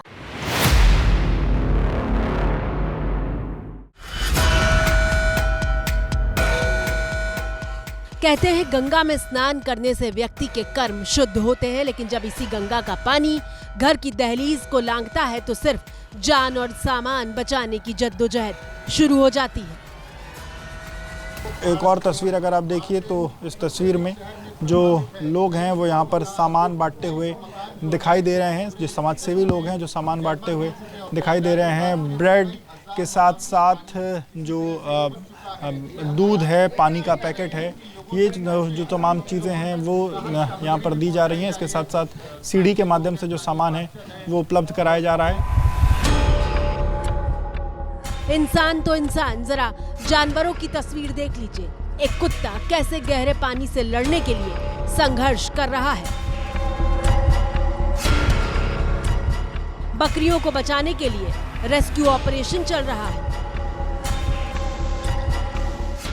कहते हैं गंगा में स्नान करने से व्यक्ति के कर्म शुद्ध होते हैं, लेकिन जब इसी गंगा का पानी घर की दहलीज को लांघता है तो सिर्फ जान और सामान बचाने की जद्दोजहद शुरू हो जाती है। एक और तस्वीर अगर आप देखिए तो इस तस्वीर में जो लोग हैं वो यहाँ पर सामान बांटते हुए दिखाई दे रहे हैं। जो समाजसेवी लोग हैं जो सामान बांटते हुए दिखाई दे रहे हैं। ब्रेड के साथ साथ जो दूध है, पानी का पैकेट है, ये जो तमाम चीज़ें हैं वो यहाँ पर दी जा रही हैं। इसके साथ साथ सीढ़ी के माध्यम से जो सामान है वो उपलब्ध कराया जा रहा है। इंसान तो इंसान, जरा जानवरों की तस्वीर देख लीजिए। एक कुत्ता कैसे गहरे पानी से लड़ने के लिए संघर्ष कर रहा है। बकरियों को बचाने के लिए रेस्क्यू ऑपरेशन चल रहा है।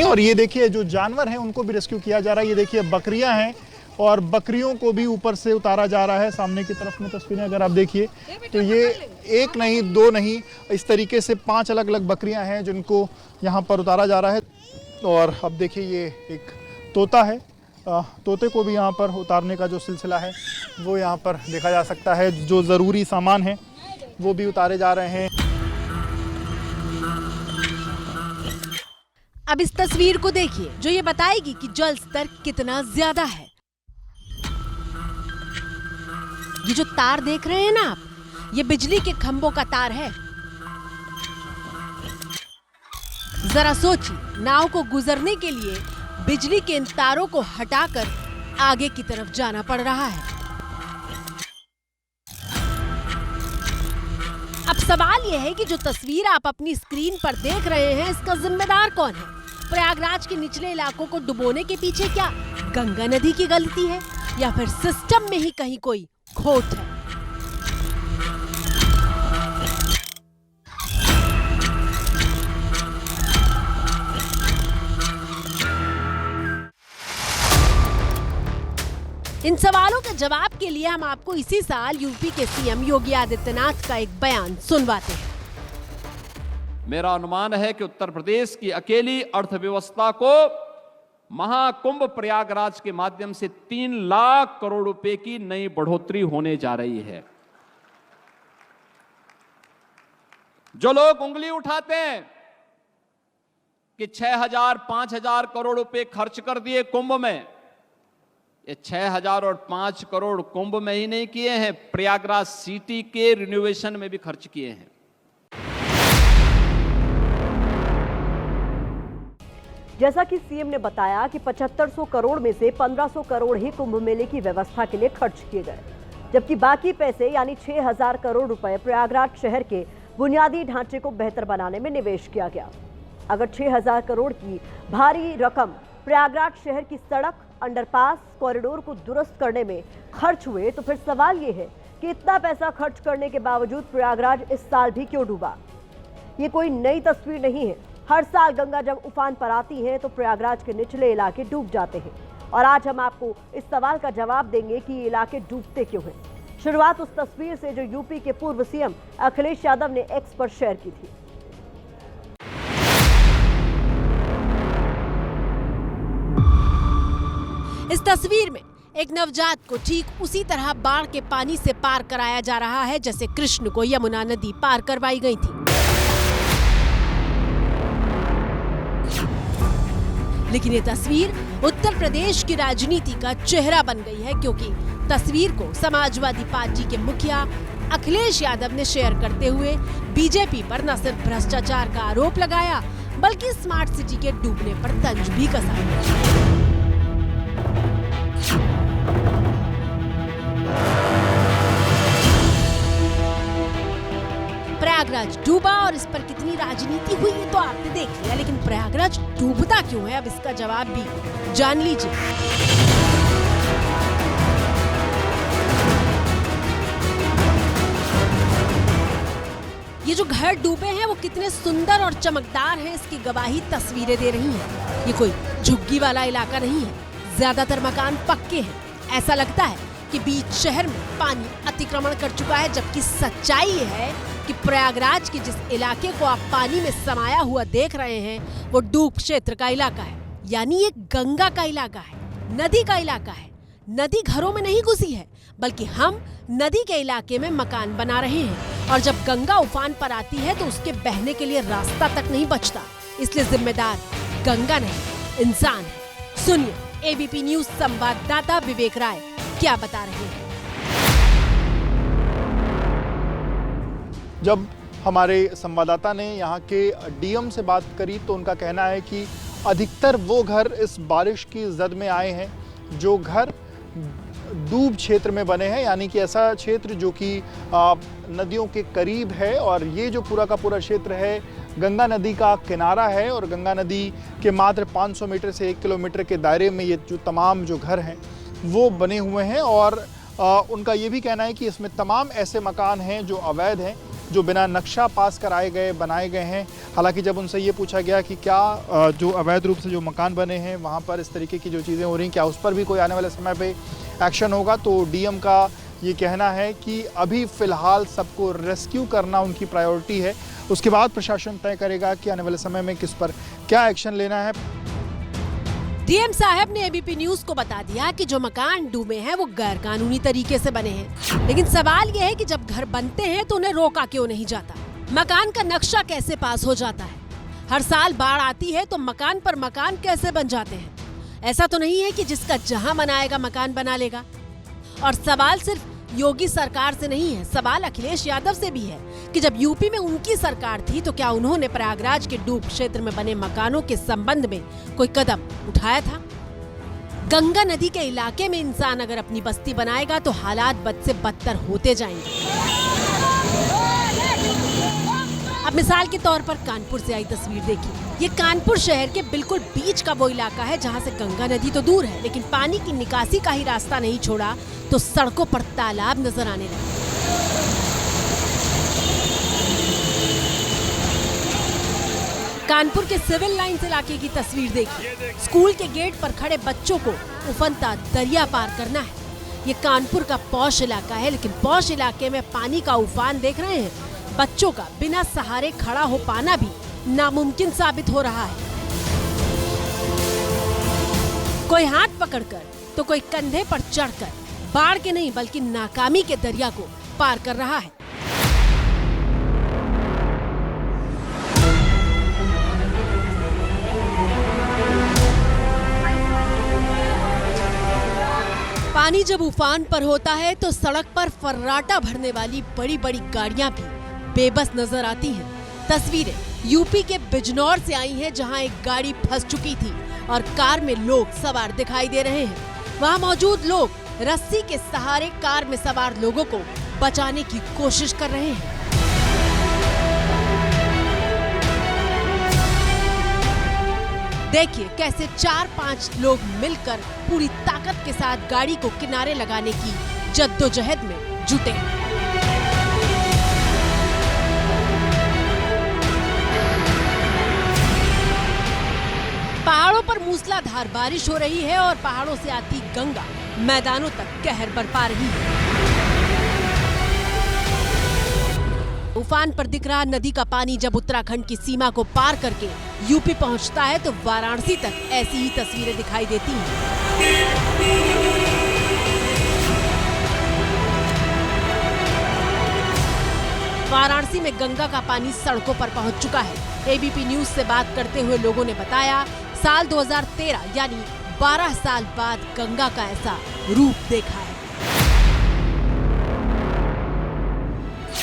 और ये देखिए जो जानवर हैं उनको भी रेस्क्यू किया जा रहा है। ये देखिए बकरियां हैं और बकरियों को भी ऊपर से उतारा जा रहा है। सामने की तरफ में तस्वीरें अगर आप देखिए तो ये 1 नहीं 2 नहीं, इस तरीके से 5 अलग अलग बकरियां हैं जिनको यहाँ पर उतारा जा रहा है। और अब देखिए ये एक तोता है, तोते को भी यहाँ पर उतारने का जो सिलसिला है वो यहाँ पर देखा जा सकता है। जो ज़रूरी सामान है वो भी उतारे जा रहे हैं। अब इस तस्वीर को देखिए जो ये बताएगी कि जल स्तर कितना ज्यादा है। ये जो तार देख रहे हैं ना आप, ये बिजली के खंभों का तार है। जरा सोचिए, नाव को गुजरने के लिए बिजली के इन तारों को हटाकर आगे की तरफ जाना पड़ रहा है। अब सवाल यह है कि जो तस्वीर आप अपनी स्क्रीन पर देख रहे हैं, इसका जिम्मेदार कौन है? प्रयागराज के निचले इलाकों को डुबोने के पीछे क्या गंगा नदी की गलती है, या फिर सिस्टम में ही कहीं कोई खोट है? इन सवालों के जवाब के लिए हम आपको इसी साल यूपी के सीएम योगी आदित्यनाथ का एक बयान सुनवाते हैं। मेरा अनुमान है कि उत्तर प्रदेश की अकेली अर्थव्यवस्था को महाकुंभ प्रयागराज के माध्यम से 3 लाख करोड़ रुपए की नई बढ़ोतरी होने जा रही है। जो लोग उंगली उठाते हैं कि 6,000 5,000 करोड़ रुपए खर्च कर दिए कुंभ में, ये 6,000 और 5 करोड़ कुंभ में ही नहीं किए हैं, प्रयागराज सिटी के रिनोवेशन में भी खर्च किए हैं। जैसा कि सीएम ने बताया कि 7500 करोड़ में से 1500 करोड़ ही कुंभ मेले की व्यवस्था के लिए खर्च किए गए, जबकि बाकी पैसे यानी 6,000 करोड़ रुपए प्रयागराज शहर के बुनियादी ढांचे को बेहतर बनाने में निवेश किया गया। अगर 6,000 करोड़ की भारी रकम प्रयागराज शहर की सड़क, अंडरपास, कॉरिडोर को दुरुस्त करने में खर्च हुए, तो फिर सवाल ये है कि इतना पैसा खर्च करने के बावजूद प्रयागराज इस साल भी क्यों डूबा? ये कोई नई तस्वीर नहीं है। हर साल गंगा जब उफान पर आती है तो प्रयागराज के निचले इलाके डूब जाते हैं, और आज हम आपको इस सवाल का जवाब देंगे कि ये इलाके डूबते क्यों हैं। शुरुआत उस तस्वीर से जो यूपी के पूर्व सीएम अखिलेश यादव ने एक्स पर शेयर की थी। इस तस्वीर में एक नवजात को ठीक उसी तरह बाढ़ के पानी से पार कराया जा रहा है जैसे कृष्ण को यमुना नदी पार करवाई गई थी। लेकिन ये तस्वीर उत्तर प्रदेश की राजनीति का चेहरा बन गई है, क्योंकि तस्वीर को समाजवादी पार्टी के मुखिया अखिलेश यादव ने शेयर करते हुए बीजेपी पर न सिर्फ भ्रष्टाचार का आरोप लगाया, बल्कि स्मार्ट सिटी के डूबने पर तंज भी कसा। प्रयागराज डूबा और इस पर कितनी राजनीति हुई है तो आपने देख लिया, लेकिन प्रयागराज डूबता क्यों है, अब इसका जवाब भी जान लीजिए। ये जो घर डूबे हैं वो कितने सुंदर और चमकदार हैं, इसकी गवाही तस्वीरें दे रही हैं। ये कोई झुग्गी वाला इलाका नहीं है, ज्यादातर मकान पक्के हैं। ऐसा लगता है कि बीच शहर में पानी अतिक्रमण कर चुका है, जबकि सच्चाई ये है कि प्रयागराज के जिस इलाके को आप पानी में समाया हुआ देख रहे हैं वो डूब क्षेत्र का इलाका है, यानी ये गंगा का इलाका है, नदी का इलाका है। नदी घरों में नहीं घुसी है, बल्कि हम नदी के इलाके में मकान बना रहे हैं, और जब गंगा उफान पर आती है तो उसके बहने के लिए रास्ता तक नहीं बचता। इसलिए जिम्मेदार गंगा नहीं, इंसान है। सुनिए एबीपी न्यूज संवाददाता विवेक राय क्या बता रहे हैं। जब हमारे संवाददाता ने यहाँ के डीएम से बात करी तो उनका कहना है कि अधिकतर वो घर इस बारिश की जद में आए हैं जो घर डूब क्षेत्र में बने हैं, यानी कि ऐसा क्षेत्र जो कि नदियों के करीब है। और ये जो पूरा का पूरा क्षेत्र है गंगा नदी का किनारा है, और गंगा नदी के मात्र 500 मीटर से 1 किलोमीटर के दायरे में ये जो तमाम जो घर हैं वो बने हुए हैं। और उनका ये भी कहना है कि इसमें तमाम ऐसे मकान हैं जो अवैध हैं, जो बिना नक्शा पास कराए गए बनाए गए हैं। हालांकि जब उनसे ये पूछा गया कि क्या जो अवैध रूप से जो मकान बने हैं वहाँ पर इस तरीके की जो चीज़ें हो रही हैं, क्या उस पर भी कोई आने वाले समय पे एक्शन होगा, तो डीएम का ये कहना है कि अभी फ़िलहाल सबको रेस्क्यू करना उनकी प्रायोरिटी है। उसके बाद प्रशासन तय करेगा कि आने वाले समय में किस पर क्या एक्शन लेना है। डीएम साहब ने एबीपी न्यूज को बता दिया कि जो मकान डूबे हैं वो गैर कानूनी तरीके से बने हैं, लेकिन सवाल ये है कि जब घर बनते हैं तो उन्हें रोका क्यों नहीं जाता, मकान का नक्शा कैसे पास हो जाता है। हर साल बाढ़ आती है तो मकान पर मकान कैसे बन जाते हैं। ऐसा तो नहीं है कि जिसका जहां मन आएगा मकान बना लेगा। और सवाल सिर्फ योगी सरकार से नहीं है, सवाल अखिलेश यादव से भी है कि जब यूपी में उनकी सरकार थी तो क्या उन्होंने प्रयागराज के डूब क्षेत्र में बने मकानों के संबंध में कोई कदम उठाया था। गंगा नदी के इलाके में इंसान अगर अपनी बस्ती बनाएगा तो हालात बद से बदतर होते जाएंगे। अब मिसाल के तौर पर कानपुर से आई तस्वीर देखिए। ये कानपुर शहर के बिल्कुल बीच का वो इलाका है जहाँ से गंगा नदी तो दूर है, लेकिन पानी की निकासी का ही रास्ता नहीं छोड़ा तो सड़कों पर तालाब नजर आने लगे। कानपुर के सिविल लाइन्स इलाके की तस्वीर देखिए। स्कूल के गेट पर खड़े बच्चों को उफनता दरिया पार करना है। ये कानपुर का पौष इलाका है, लेकिन पौष इलाके में पानी का उफान देख रहे हैं। बच्चों का बिना सहारे खड़ा हो पाना भी नामुमकिन साबित हो रहा है। कोई हाथ पकड़कर तो कोई कंधे पर चढ़कर बाढ़ के नहीं बल्कि नाकामी के दरिया को पार कर रहा है। पानी जब उफान पर होता है तो सड़क पर फर्राटा भरने वाली बड़ी बड़ी गाड़ियां भी बेबस नजर आती हैं। तस्वीरें यूपी के बिजनौर से आई हैं, जहां एक गाड़ी फंस चुकी थी और कार में लोग सवार दिखाई दे रहे हैं। वहां मौजूद लोग रस्सी के सहारे कार में सवार लोगों को बचाने की कोशिश कर रहे हैं। देखिए कैसे 4-5 लोग मिलकर पूरी ताकत के साथ गाड़ी को किनारे लगाने की जद्दोजहद में जुटे हैं। पहाड़ों पर मूसलाधार बारिश हो रही है और पहाड़ों से आती गंगा मैदानों तक कहर बरपा रही है। उफान पर दिख रहा नदी का पानी जब उत्तराखंड की सीमा को पार करके यूपी पहुंचता है तो वाराणसी तक ऐसी ही तस्वीरें दिखाई देती हैं। वाराणसी में गंगा का पानी सड़कों पर पहुंच चुका है। एबीपी न्यूज से बात करते हुए लोगों ने बताया साल 2013 यानी 12 साल बाद गंगा का ऐसा रूप देखा है।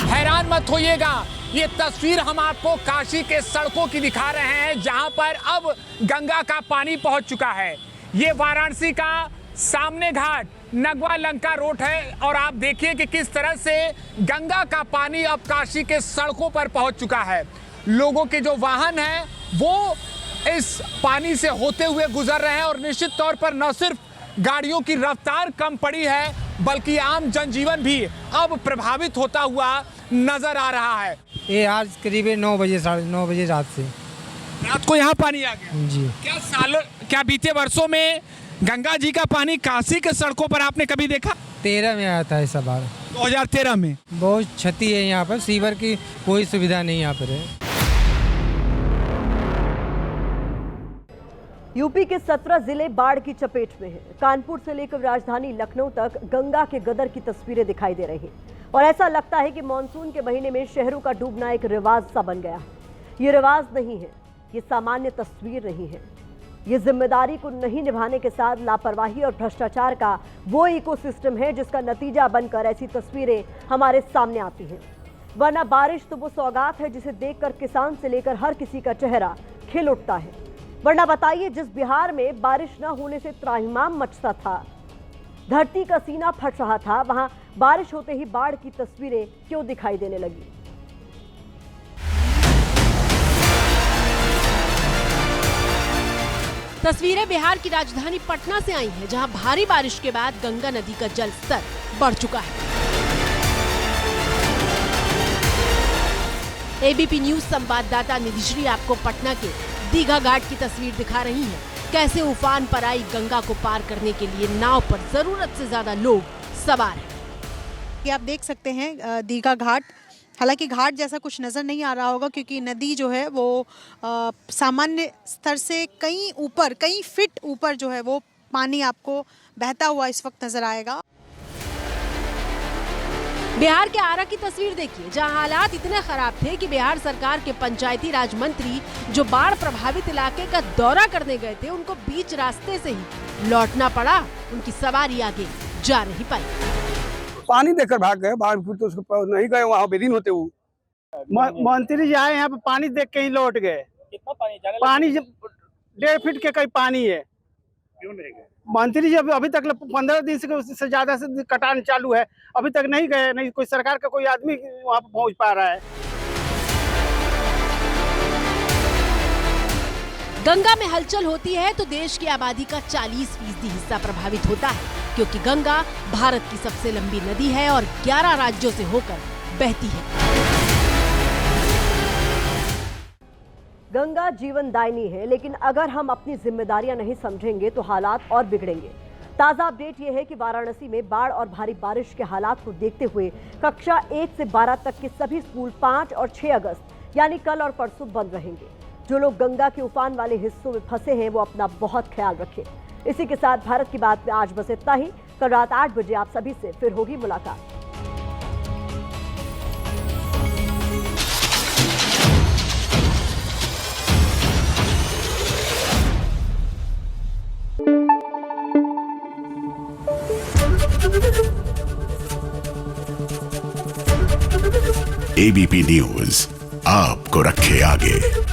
हैरान मत होइएगा, ये तस्वीर हम आपको काशी के सड़कों की दिखा रहे हैं, जहां पर अब गंगा का पानी पहुंच चुका है। ये वाराणसी का सामने घाट नगवा लंका रोड है और आप देखिए कि किस तरह से गंगा का पानी अब काशी के सड़कों पर पहुंच चुका है। लोगों के जो वाहन हैं वो इस पानी से होते हुए गुजर रहे हैं और निश्चित तौर पर न सिर्फ गाड़ियों की रफ्तार कम पड़ी है बल्कि आम जनजीवन भी अब प्रभावित होता हुआ नजर आ रहा है। ये आज करीब 9 बजे 9:30 बजे रात को यहाँ पानी आ गया जी। क्या बीते वर्षों में गंगा जी का पानी काशी के सड़कों पर आपने कभी देखा? 13 में आया था ऐसा बार। 2013 में बहुत क्षति है यहाँ पर, सीवर की कोई सुविधा नहीं यहाँ पर है। यूपी के 17 जिले बाढ़ की चपेट में हैं। कानपुर से लेकर राजधानी लखनऊ तक गंगा के गदर की तस्वीरें दिखाई दे रही हैं और ऐसा लगता है कि मानसून के महीने में शहरों का डूबना एक रिवाज सा बन गया है। ये रिवाज नहीं है, ये सामान्य तस्वीर नहीं है, ये जिम्मेदारी को नहीं निभाने के साथ लापरवाही और भ्रष्टाचार का वो इकोसिस्टम है जिसका नतीजा बनकर ऐसी तस्वीरें हमारे सामने आती हैं। वरना बारिश तो वो सौगात है जिसे देखकर किसान से लेकर हर किसी का चेहरा खिल उठता है। वरना बताइए, जिस बिहार में बारिश न होने से त्राहिमाम मचता था, धरती का सीना फट रहा था, वहां बारिश होते ही बाढ़ की तस्वीरें क्यों दिखाई देने लगी? तस्वीरें बिहार की राजधानी पटना से आई हैं, जहां भारी बारिश के बाद गंगा नदी का जल स्तर बढ़ चुका है। एबीपी न्यूज संवाददाता निधिश्री आपको पटना के दीघा घाट की तस्वीर दिखा रही हैं। कैसे उफान पर आई गंगा को पार करने के लिए नाव पर जरूरत से ज्यादा लोग सवार हैं। ये आप देख सकते हैं दीघा घाट। हालांकि घाट जैसा कुछ नज़र नहीं आ रहा होगा क्योंकि नदी जो है वो सामान्य स्तर से कई फीट ऊपर जो है वो पानी आपको बहता हुआ इस वक्त नजर आएगा। बिहार के आरा की तस्वीर देखिए, जहां हालात इतने खराब थे कि बिहार सरकार के पंचायती राज मंत्री जो बाढ़ प्रभावित इलाके का दौरा करने गए थे, उनको बीच रास्ते से ही लौटना पड़ा। उनकी सवारी आगे जा नहीं पाई। पानी देखकर भाग गए, बाढ़ फिर तो उसको नहीं गए, वहाँ बेदीन होते हुए। मंत्री जी आए यहाँ पे पानी देख के ही लौट गए। कितना पानी? पानी 1.5 फीट के कई पानी है। क्यों नहीं गए मंत्री जी? अभी तक 15 दिन से ज्यादा से कटान चालू है, अभी तक नहीं गए। नहीं कोई सरकार का कोई आदमी वहाँ पे पहुँच पा रहा है। गंगा में हलचल होती है तो देश की आबादी का 40% हिस्सा प्रभावित होता है, क्योंकि गंगा भारत की सबसे लंबी नदी है और 11 राज्यों से होकर बहती है। गंगा जीवनदायिनी है, लेकिन अगर हम अपनी जिम्मेदारियां नहीं समझेंगे तो हालात और बिगड़ेंगे। ताज़ा अपडेट ये है कि वाराणसी में बाढ़ और भारी बारिश के हालात को देखते हुए कक्षा 1 से 12 तक के सभी स्कूल 5 और 6 अगस्त यानी कल और परसों बंद रहेंगे। जो लोग गंगा के उफान वाले हिस्सों में फंसे हैं वो अपना बहुत ख्याल रखें। इसी के साथ भारत की बात में आज बस इतना ही। कल रात 8 बजे आप सभी से फिर होगी मुलाकात। एबीपी न्यूज आपको रखे आगे।